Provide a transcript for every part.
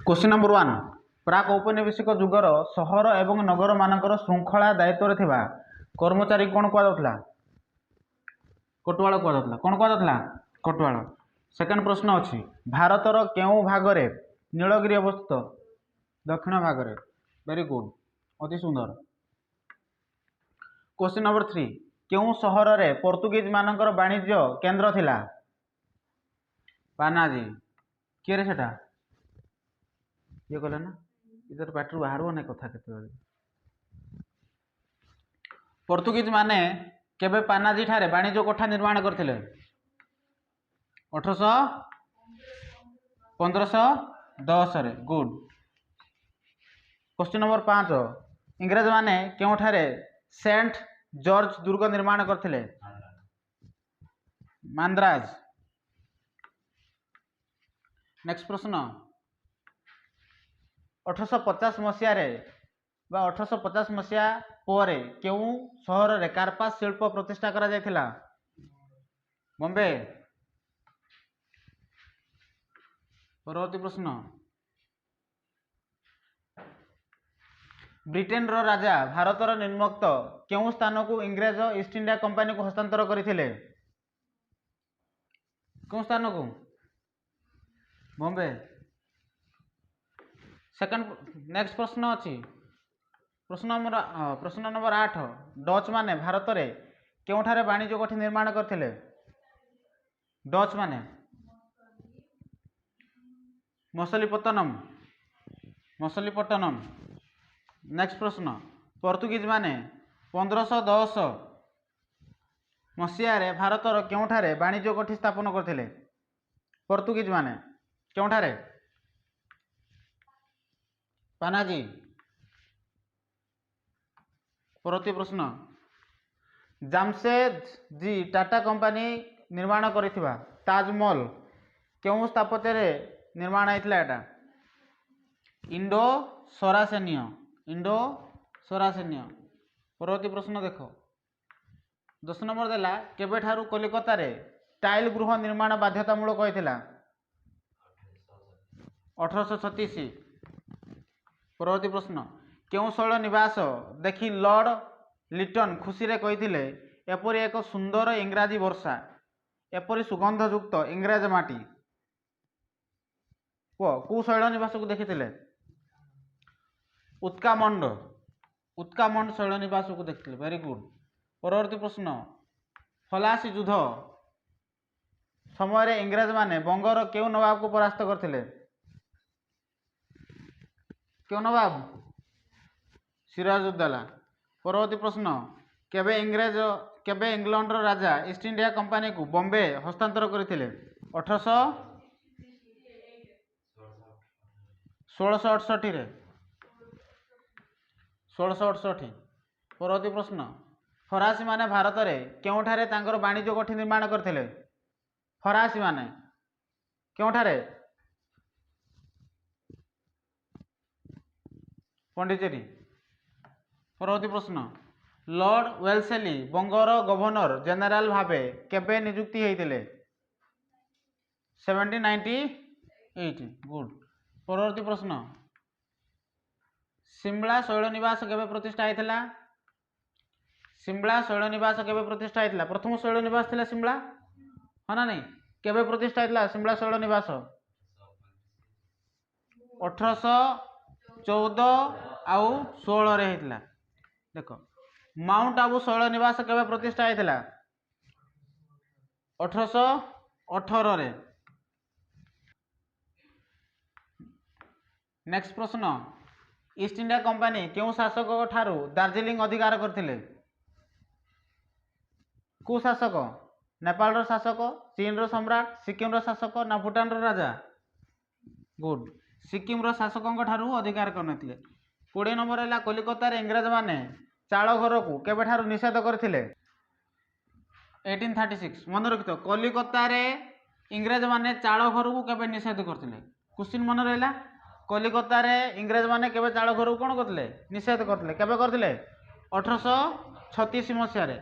Question number 1 प्राक औपनिवेशिक जुगर सहर एवं नगर मानकर श्रृंखला दायित्व थिबा कर्मचारी कौन कहुला कोटवाल कहुला कौन कहुला कोटवाल। सेकेंड प्रश्न अच्छी भारतर केउ भागरे नीलगिरी अवस्थित दक्षिण भागरे वेरी गुड अति सुंदर। क्वेश्चन नंबर 3 केउ सहर रे पोर्तुगीज मानकर वाणिज्य केंद्र थिला पानाजी किए रे सेटा ये कहले ना इधर बैटरी बाहर ना कथा केते पोर्तुगीज माने केबे पानाजी ठारे वाणिज्य कोठा निर्माण करथिले 1510 रे गुड। क्वेश्चन नंबर 5 इंग्रज माने केउ ठारे सेंट जॉर्ज दुर्ग निर्माण करथिले मांद्राज। नेक्स्ट प्रश्न 1850 मसीह बा 1850 मसीहा पर केउ सहर रे कार्पास शिल्प प्रतिष्ठा करा जायथिला बॉम्बे। परवर्ती प्रश्न ब्रिटेन रो राजा भारतर निर्मुक्त केउ स्थान को इंग्रज ईस्ट इंडिया कंपनी को हस्तांतर करथिले केउ स्थान को बॉम्बे। सेकंड नेक्स्ट प्रश्न अच्छी प्रश्न नंबर 8 डच माने भारत रे केउठारे वाणिज्य कोठी निर्माण करथिले डच माने मसलीपट्टनम। नेक्स्ट प्रश्न पोर्तुगीज माने 1510 मसीह रे भारत रो केउठारे वाणिज्य कोठी स्थापन करथिले पोर्तुगीज माने केउठारे पानाजी। परवर्ती प्रश्न जामशेद जी टाटा कंपनी निर्माण करिथिबा ताजमहल केउ स्थापत्य रे निर्माण आइतला एटा इंडो सरासेनिय। परवर्ती प्रश्न देखो 10 नंबर देला केबे ठारू कलिकता रे टाइल गृह निर्माण बाध्यतामूलक होइथिला 1836। परवर्ती प्रश्न केउ शैल निवास देखि लॉर्ड लिटन खुशी रे कहिथिले एपरि एक सुंदर इंग्राजी वर्षा एपरि सुगंधयुक्त इंग्रज माटी को शैल निवास को देखिथिले उत्कामंड शैल निवास को देखिथिले वेरी गुड। परवर्ती प्रश्न फलासी युद्ध समय रे इंग्रज माने बंगर केउ नवाब को परास्त करथिले क्यों नवाब सिराजुद्दौला। परवर्ती प्रश्न केबे इंग्लैंड रो राजा ईस्ट इंडिया कंपनी को बॉम्बे हस्तांतर करथिले 1668 रे 1668। परवर्ती प्रश्न फरासी माने भारत रे केउठारे तांकर वाणिज्य कोठी निर्माण करथिले फरासी माने केउठारे पंडिचेरी। परवर्ती प्रश्न लॉर्ड वेल्सेली बंगर गवर्नर जनरल भावे केबे नियुक्ति होइतिले 1798 गुड। परवर्ती प्रश्न शिमला शैलनिवास केबे प्रतिष्ठा होइतिला प्रथम शैलनिवास थिला शिमला हा ना नहीं केबे प्रतिष्ठा होइतिला शिमला शैलनिवास 1814 आउ 16 रे होइतिला। देखो माउंट आबू शैल निवास केबे प्रतिष्ठा होइतिला 1818 रे। नेक्स्ट प्रश्न ईस्ट इंडिया कंपनी केउ शासक ठारू दार्जिलिंग अधिकार करथिले को शासक नेपाल रो शासक चीन रो सम्राट सिक्किम रो शासक ना भूटान रो राजा गुड सिक्किम रो शासकों ठारू अधिकार करनथिले। 20 नंबर है कलिकता रे इंग्रज माने चाल घर को केबे ठारू निषेध करथिले 1836 मन रखितो कलिकता रे इंग्रज माने चाल घर को केबे निषेध करथिले क्वेश्चन मन रहला कलिकता रे इंग्रज माने केबे चाल घर को कोन करथिले निषेध करथिले केबे करथिले 1836 मसिया रे।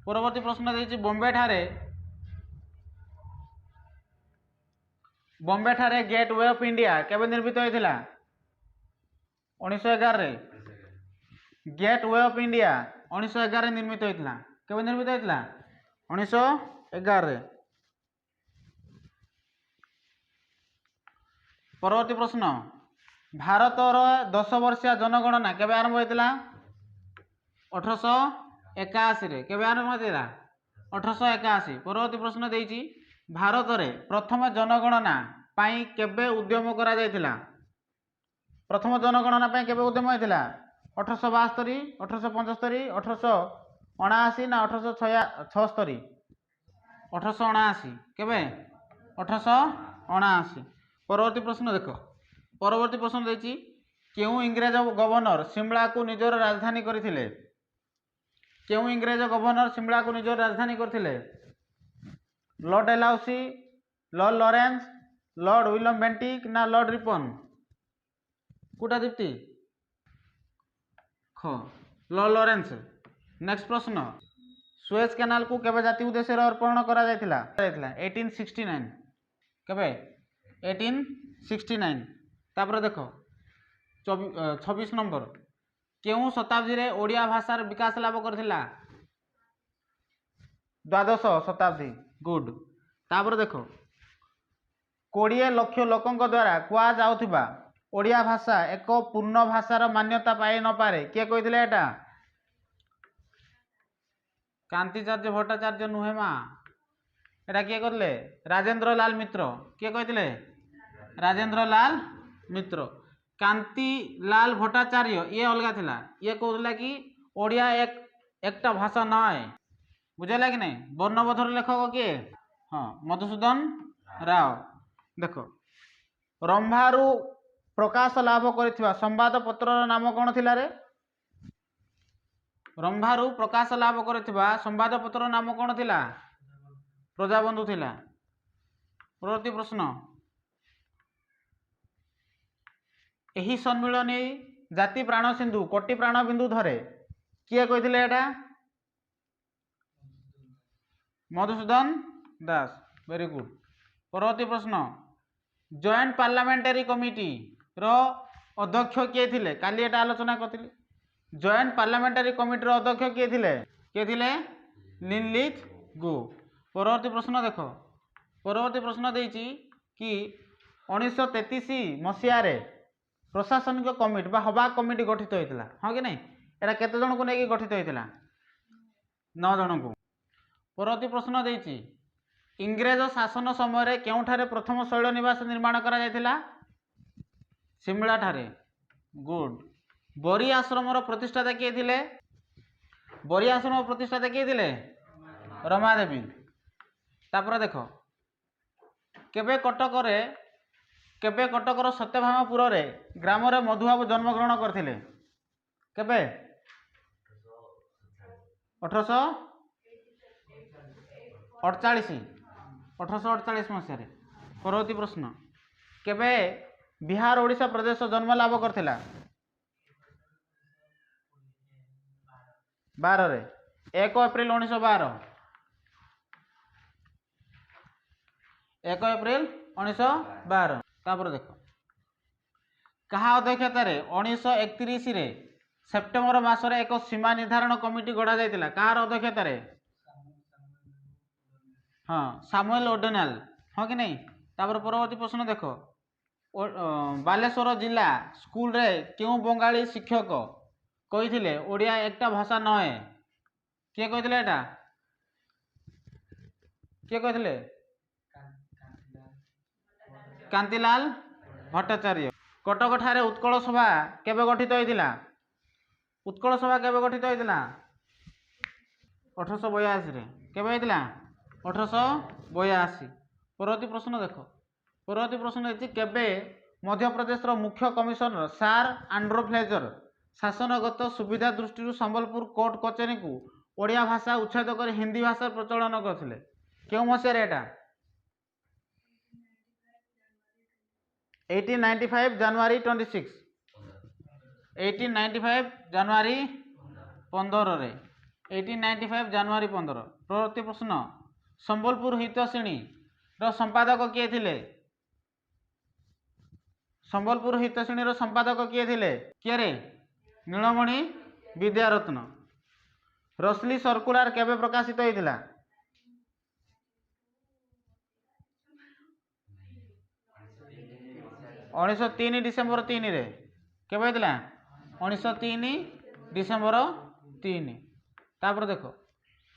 परवर्ती प्रश्न देछि बॉम्बे ठारे बॉम्बे ठारे गेट वे ऑफ इंडिया केबे निर्मित होइथिला 1911 रे गेट वे ऑफ इंडिया 1911 रे निर्मित होइथिला केबे निर्मित होइथिला 1911 रे। परवर्ती प्रश्न भारतर 10 वर्षिया जनगणना केबे आरंभ होइथिला 1881 रे केबे आरंभ होइथिला 1881। परवर्ती प्रश्न देइछि भारत रे प्रथम जनगणना पाई केबे उद्यम करा जायतिला प्रथम जनगणना पाई केबे उद्यम होइथिला 1872 1875 1879 ना 1876 1879 केबे 1879। परवर्ती प्रश्न देख परवर्ती प्रश्न देछि केउ इंग्रेज गवर्नर शिमला को निजर राजधानी करथिले केउ इंग्रेज गवर्नर शिमला को निजर राजधानी करथिले Lord Dalhousie Lord Lawrence Lord William Bentinck ना लॉर्ड रिपन कोटा दीप्ति ख लॉर्ड लॉरेंस। नेक्स्ट प्रश्न सुएज कैनाल को केबे जाति उद्देश्य अर्पण करा जायतिला 1869 केबे 1869। तापर देखो 26 नंबर केउ शताब्दी रे ओडिया भाषार विकास लाभ करथिला द्वादश शताब्दी गुड। तापर देखो 20 लाख लोकंक द्वारा कुआ जाउथिबा ओडिया भाषा एक पूर्ण भाषार मान्यता पाई न पारे किए कहिथिले एटा कांतिचार्य भट्टाचार्य नुहे मा एटा किए करले राजेंद्र लाल मित्र किए कहिथिले राजेंद्र लाल मित्र। कांतिलाल भट्टाचार्य ये अलगा थिला ये कहला कि ओडिया एकटा भाषा नय बुझला कि नहीं वर्णबोधर लेखक किए हाँ मधुसूदन राव। देखो रंभारू प्रकाश लाभ करिथिबा संवाद पत्र नाम कौन थिला रे रंभारू प्रकाश लाभ करिथिबा संवाद पत्र नाम कौन थिला प्रजाबंधु थिला। परवर्ती प्रश्न एही सम्मिलनी जाति प्राण सिंधु कोटि प्राण बिंदु धरे किए कहिथिले एटा मधुसूदन दास वेरी गुड। परवर्ती प्रश्न जॉइंट पार्लियामेंटरी कमिटी रो अध्यक्ष किए थिले काली एटा आलोचना करथिले जॉइंट पार्लियामेंटरी कमिटी रो अध्यक्ष किए थिले लिनलिथ गो। परवर्ती प्रश्न देखो परवर्ती प्रश्न देइछि कि 1933 मसिया रे प्रशासनिक कमिटी बा हबा कमिटी गठित होइतिला हाँ कि नहीं एटा केते जन को नेकी गठित होइतिला 9 जन को। परवर्ती प्रश्न देइछि इंग्रेज शासन समय रे केउठारे प्रथम शैल निवास निर्माण करा जायतिला शिमला ठारे गुड। बरी आश्रम रो प्रतिष्ठाता किए थिले बरी आश्रम प्रतिष्ठाता किए थिले रमा देवी। तापर देखो केबे कटकर सत्यभामापुर रे ग्राम रे मधुबाबू जन्मग्रहण करथिले केबे 1848 मसिया रे। परवर्ती प्रश्न केबे बिहार ओडिशा प्रदेश जन्म लाभ करथिला 12 रे 1 एप्रिल 1912 1 एप्रिल 1912। तापर देखो कहा अध्यक्षता रे 1931 रे सेप्टेम्बर मासरे एक सीमा निर्धारण कमिटी गढ़ा जायतिला कहार अध्यक्षता रे हाँ सामुएल ओडेनाल हाँ कि नहीं। तापर परवर्ती प्रश्न देखो बालेश्वर जिला स्कूल रे क्यों बंगाली शिक्षक कहिथिले ओडिया एकटा भाषा नहे किए कहिथिले एटा किए कहिथिले कांतिलाल भट्टाचार्य। कटक ठारे उत्कल सभा केबे गठित होइतिला उत्कल सभा केबे गठित होइतिला 1882 रे केबे होइतिला 1882। परवर्ती प्रश्न देखो परवर्ती प्रश्न है केबे मध्य प्रदेश रो मुख्य कमिशनर सार आंड्रो फ्लेजर शासनगत सुविधा दृष्टि संबलपुर कोर्ट कचेरी को ओडिया भाषा उच्छेद कर हिंदी भाषा प्रचलन करथिले केउ मसिया रे एटा 1895 जनवरी 26 1895 जनवरी 15 रे 1895 जनवरी 15। परवर्ती प्रश्न संबलपुर हितैषिणी रो संपादक किए थिले ସମ୍ବଲପୁର ହିତୈଷିଣୀର ସମ୍ପାଦକ କିଏ ଥିଲେ? କିଏ ରେ? ନୀଳମଣି ବିଦ୍ୟାରତ୍ନ। ରସଲି ସର୍କୁଲାର କେବେ ପ୍ରକାଶିତ ହୋଇଥିଲା? 1903 ଡିସେମ୍ବର 3 କେବେ ହେଇଥିଲା? 1903 ଡିସେମ୍ବର 3। ତାପରେ ଦେଖ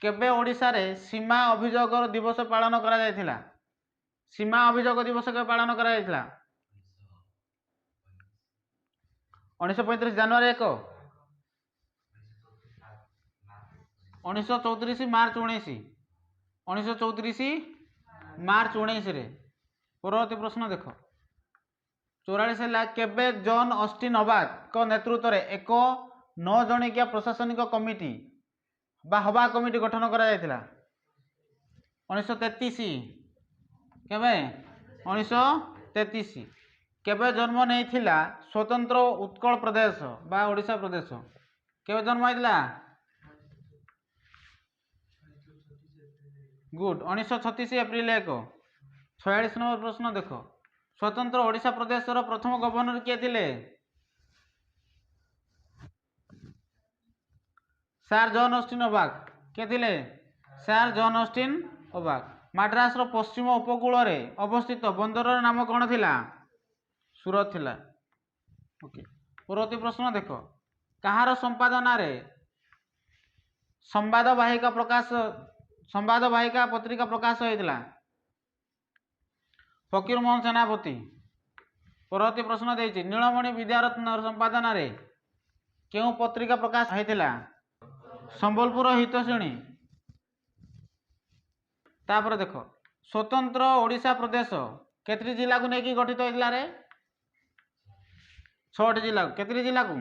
କେବେ ଓଡ଼ିଶାରେ ସୀମା ଅଭିଯୋଗ ଦିବସ ପାଳନ କରାଯାଇଥିଲା? ସୀମା ଅଭିଯୋଗ ଦିବସ କେବେ ପାଳନ କରାଯାଇଥିଲା? 1935 ଜାନୁଆରୀ 1, 1934 ମାର୍ଚ୍ଚ 19, 1934 ମାର୍ଚ୍ଚ 19ରେ। ପରବର୍ତ୍ତୀ ପ୍ରଶ୍ନ ଦେଖ 44 ହେଲା କେବେ ଜନ୍ ଅଷ୍ଟିନ୍ ଅବାକ ନେତୃତ୍ୱରେ ଏକ 9 ଜଣିକିଆ ପ୍ରଶାସନିକ କମିଟି ବା ହବା କମିଟି ଗଠନ କରାଯାଇଥିଲା? 1933। କେବେ? 1933। କେବେ ଜନ୍ମ ନେଇଥିଲା ସ୍ୱତନ୍ତ୍ର ଉତ୍କଳ ପ୍ରଦେଶ ବା ଓଡ଼ିଶା ପ୍ରଦେଶ? କେବେ ଜନ୍ମ ହେଇଥିଲା? Good 1936 April 1। 46 ନମ୍ବର ପ୍ରଶ୍ନ ଦେଖ ସ୍ୱତନ୍ତ୍ର ଓଡ଼ିଶା ପ୍ରଦେଶର ପ୍ରଥମ ଗଭର୍ଣ୍ଣର କିଏ ଥିଲେ? ସାର୍ ଜନ୍ ଅଷ୍ଟିନ୍ ଅବାକ। କିଏ ଥିଲେ? Sir John Austin ଅବାକ। ମାଡ୍ରାସର ପଶ୍ଚିମ ଉପକୂଳରେ ଅବସ୍ଥିତ ବନ୍ଦରର ନାମ କ'ଣ ଥିଲା? ସୁରତ ଥିଲା। ଓକେ। ପରବର୍ତ୍ତୀ ପ୍ରଶ୍ନ ଦେଖ କାହାର ସମ୍ପାଦନାରେ ସମ୍ବାଦ ବାହିକା ପତ୍ରିକା ପ୍ରକାଶ ହୋଇଥିଲା? ଫକୀର ମୋହନ ସେନାପତି। ପରବର୍ତ୍ତୀ ପ୍ରଶ୍ନ ଦେଇଛି ନୀଳମଣି ବିଦ୍ୟାରତ୍ନ ସମ୍ପାଦନାରେ କେଉଁ ପତ୍ରିକା ପ୍ରକାଶ ହୋଇଥିଲା? ସମ୍ବଲପୁର ହିତୈଷିଣୀ। ତାପରେ ଦେଖ ସ୍ୱତନ୍ତ୍ର ଓଡ଼ିଶା ପ୍ରଦେଶ କେତେଟି ଜିଲ୍ଲାକୁ ନେଇକି ଗଠିତ ହୋଇଥିଲା ରେ? 6ଟି ଜିଲ୍ଲାକୁ। କେତେଟି ଜିଲ୍ଲାକୁ?